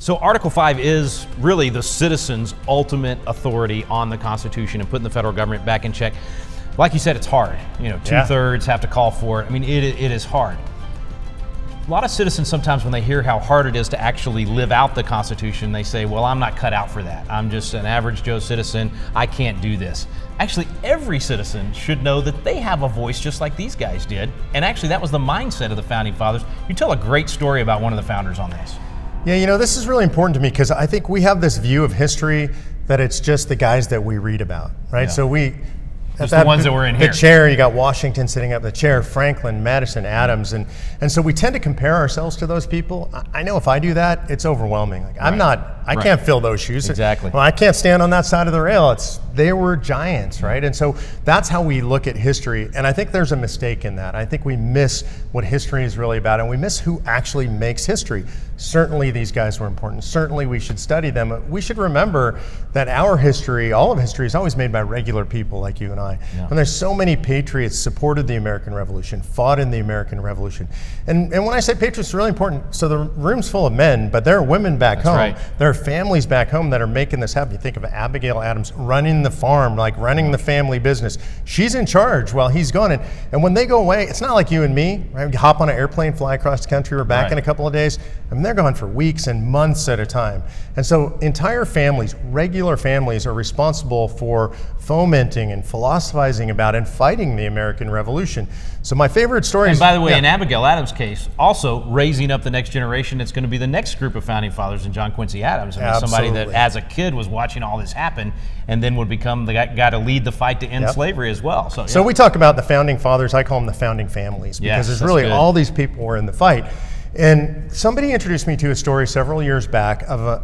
So Article 5 is really the citizens' ultimate authority on the Constitution and putting the federal government back in check. Like you said, it's hard. You know, two-thirds have to call for it. I mean, it is hard. A lot of citizens sometimes when they hear how hard it is to actually live out the Constitution, they say, well, I'm not cut out for that. I'm just an average Joe citizen. I can't do this. Actually, every citizen should know that they have a voice just like these guys did. And actually, that was the mindset of the Founding Fathers. You tell a great story about one of the founders on this. Yeah, you know, this is really important to me because I think we have this view of history that it's just the guys that we read about, right? Yeah. So we... Just the ones that were in here. The chair, you got Washington sitting up the chair, Franklin, Madison, Adams, and so we tend to compare ourselves to those people. I know if I do that, it's overwhelming. Like I can't fill those shoes. Exactly. Well, I can't stand on that side of the rail. They were giants, right? And so that's how we look at history. And I think there's a mistake in that. I think we miss what history is really about, and we miss who actually makes history. Certainly these guys were important. Certainly we should study them. We should remember that our history, all of history, is always made by regular people like you and I. Yeah. And there's so many patriots supported the American Revolution, fought in the American Revolution. And when I say patriots, it's really important. So the room's full of men, but there are women back home. Right. There are families back home that are making this happen. You think of Abigail Adams running the farm, like running the family business. She's in charge while he's gone. And when they go away, it's not like you and me, right? We hop on an airplane, fly across the country, we're back in a couple of days. I mean, they're gone for weeks and months at a time. And so entire families, regular families, are responsible for fomenting and philosophizing about and fighting the American Revolution. So my favorite story is... And by the way, yeah. in Abigail Adams' case, also raising up the next generation, it's going to be the next group of founding fathers in John Quincy Adams. I mean, somebody that as a kid was watching all this happen and then would become the guy to lead the fight to end slavery as well. So we talk about the founding fathers, I call them the founding families, because it's really all these people were in the fight. And somebody introduced me to a story several years back of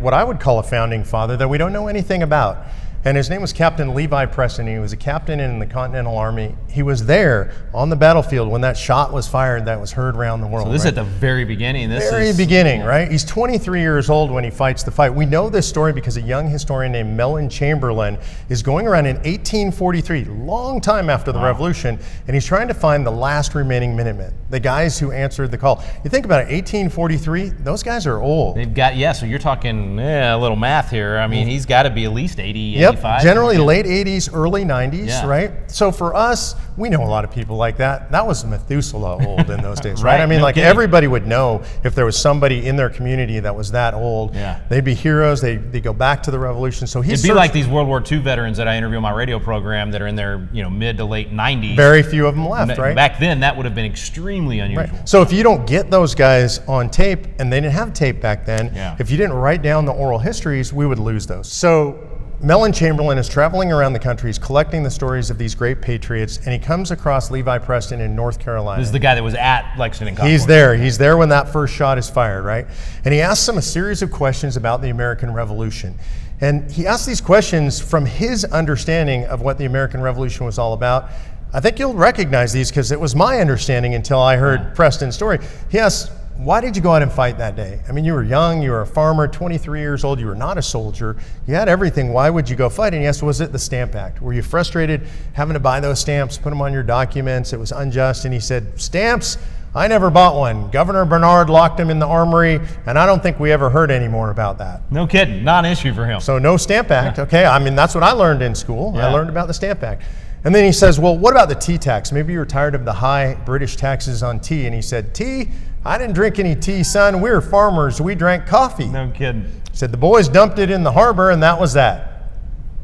what I would call a founding father that we don't know anything about. And his name was Captain Levi Preston. He was a captain in the Continental Army. He was there on the battlefield when that shot was fired that was heard around the world. So this is at the very beginning. Very beginning, right? He's 23 years old when he fights the fight. We know this story because a young historian named Mellon Chamberlain is going around in 1843, long time after the Revolution, and he's trying to find the last remaining Minutemen, the guys who answered the call. You think about it, 1843, those guys are old. They've got, so you're talking a little math here. I mean, he's got to be at least 80, 85. Generally late 80s, early 90s, right? So for us, we know a lot of people like that. That was Methuselah old in those days, right? I mean, everybody would know if there was somebody in their community that was that old. Yeah. They'd be heroes. They'd go back to the Revolution. So it'd be like these World War II veterans that I interview on my radio program that are in their mid to late 90s. Very few of them left, right? Back then, that would have been extremely unusual. Right. So if you don't get those guys on tape, and they didn't have tape back then, if you didn't write down the oral histories, we would lose those. So Mellon Chamberlain is traveling around the country. He's collecting the stories of these great patriots, and he comes across Levi Preston in North Carolina. This is the guy that was at Lexington Concord. He's there. He's there when that first shot is fired, right? And he asks him a series of questions about the American Revolution. And he asks these questions from his understanding of what the American Revolution was all about. I think you'll recognize these because it was my understanding until I heard Preston's story. He asks, why did you go out and fight that day? I mean, you were young, you were a farmer, 23 years old, you were not a soldier, you had everything. Why would you go fight? And he asked, was it the Stamp Act? Were you frustrated having to buy those stamps, put them on your documents? It was unjust. And he said, stamps? I never bought one. Governor Bernard locked them in the armory, and I don't think we ever heard any more about that. No kidding, non-issue for him. So no Stamp Act, okay? I mean, that's what I learned in school. I learned about the Stamp Act. And then he says, well, what about the tea tax? Maybe you were tired of the high British taxes on tea. And he said, tea? I didn't drink any tea, son. We were farmers. We drank coffee. No kidding. He said, the boys dumped it in the harbor, and that was that.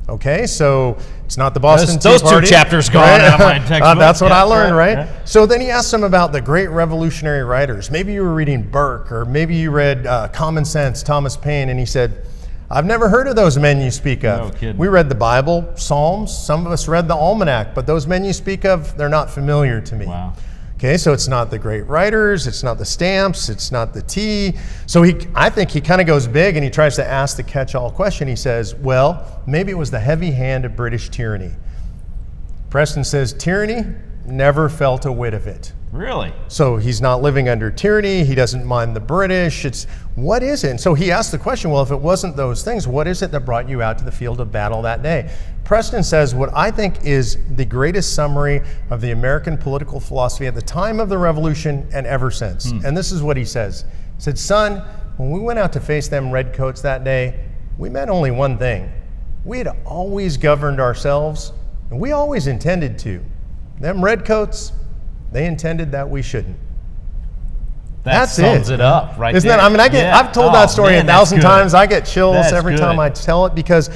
Okay, so it's not the Boston Tea Party. Those two chapters gone out of my textbook. That's what I learned, right? So then he asked him about the great revolutionary writers. Maybe you were reading Burke, or maybe you read Common Sense, Thomas Paine, and he said, I've never heard of those men you speak of. No kidding. We read the Bible, Psalms, some of us read the Almanac, but those men you speak of, they're not familiar to me. Wow. Okay, so it's not the great writers, it's not the stamps, it's not the tea. So I think he kind of goes big and he tries to ask the catch-all question. He says, well, maybe it was the heavy hand of British tyranny. Preston says, tyranny? Never felt a whit of it. Really? So he's not living under tyranny, he doesn't mind the British, what is it? And so he asked the question, well, if it wasn't those things, what is it that brought you out to the field of battle that day? Preston says what I think is the greatest summary of the American political philosophy at the time of the Revolution and ever since. And this is what he says. He said, son, when we went out to face them redcoats that day, we meant only one thing. We had always governed ourselves, and we always intended to. Them redcoats, they intended that we shouldn't. That sums it up right Isn't there. that, I mean, I've told that story 1,000 times. I get chills every time I tell it because,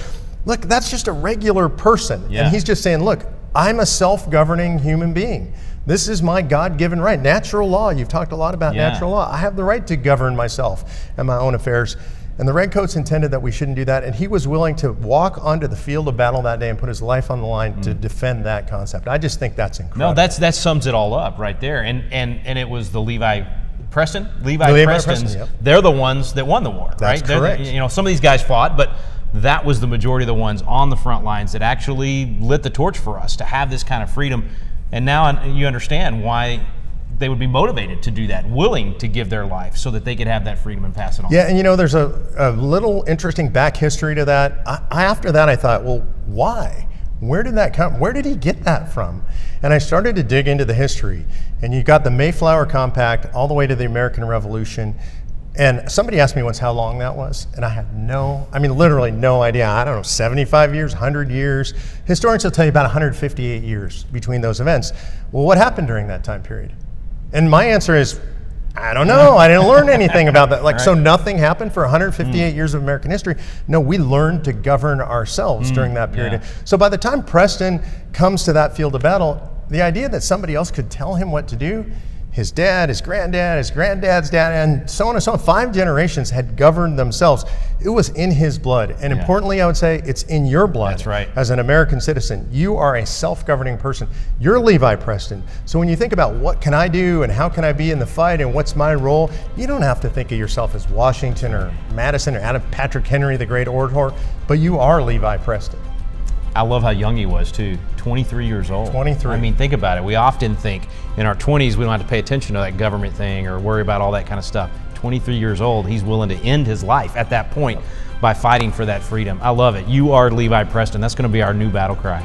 look, that's just a regular person. Yeah. And he's just saying, look, I'm a self-governing human being. This is my God-given right. Natural law, you've talked a lot about natural law. I have the right to govern myself and my own affairs. And the redcoats intended that we shouldn't do that. And he was willing to walk onto the field of battle that day and put his life on the line to defend that concept. I just think that's incredible. No, that sums it all up right there. And it was the Levi Prestons. Yep. They're the ones that won the war, That's right? correct. You know, some of these guys fought, but that was the majority of the ones on the front lines that actually lit the torch for us to have this kind of freedom. And now you understand why they would be motivated to do that, willing to give their life so that they could have that freedom and pass it on. Yeah, and you know, there's a little interesting back history to that. After that, I thought, well, why? Where did that come? Where did he get that from? And I started to dig into the history. And you got the Mayflower Compact all the way to the American Revolution. And somebody asked me once how long that was, and I had literally no idea. I don't know, 75 years, 100 years. Historians will tell you about 158 years between those events. Well, what happened during that time period? And my answer is, I don't know. I didn't learn anything about that. So nothing happened for 158 years of American history. No, we learned to govern ourselves during that period. Yeah. So by the time Preston comes to that field of battle, the idea that somebody else could tell him what to do, his dad, his granddad's dad, and so on and so on. 5 generations had governed themselves. It was in his blood. And importantly, I would say it's in your blood. That's right. As an American citizen. You are a self-governing person. You're Levi Preston. So when you think about what can I do and how can I be in the fight and what's my role, you don't have to think of yourself as Washington or Madison or Adam Patrick Henry, the great orator, but you are Levi Preston. I love how young he was too, 23 years old. 23. I mean, think about it. We often think in our 20s we don't have to pay attention to that government thing or worry about all that kind of stuff. 23 years old, he's willing to end his life at that point by fighting for that freedom. I love it. You are Levi Preston. That's going to be our new battle cry.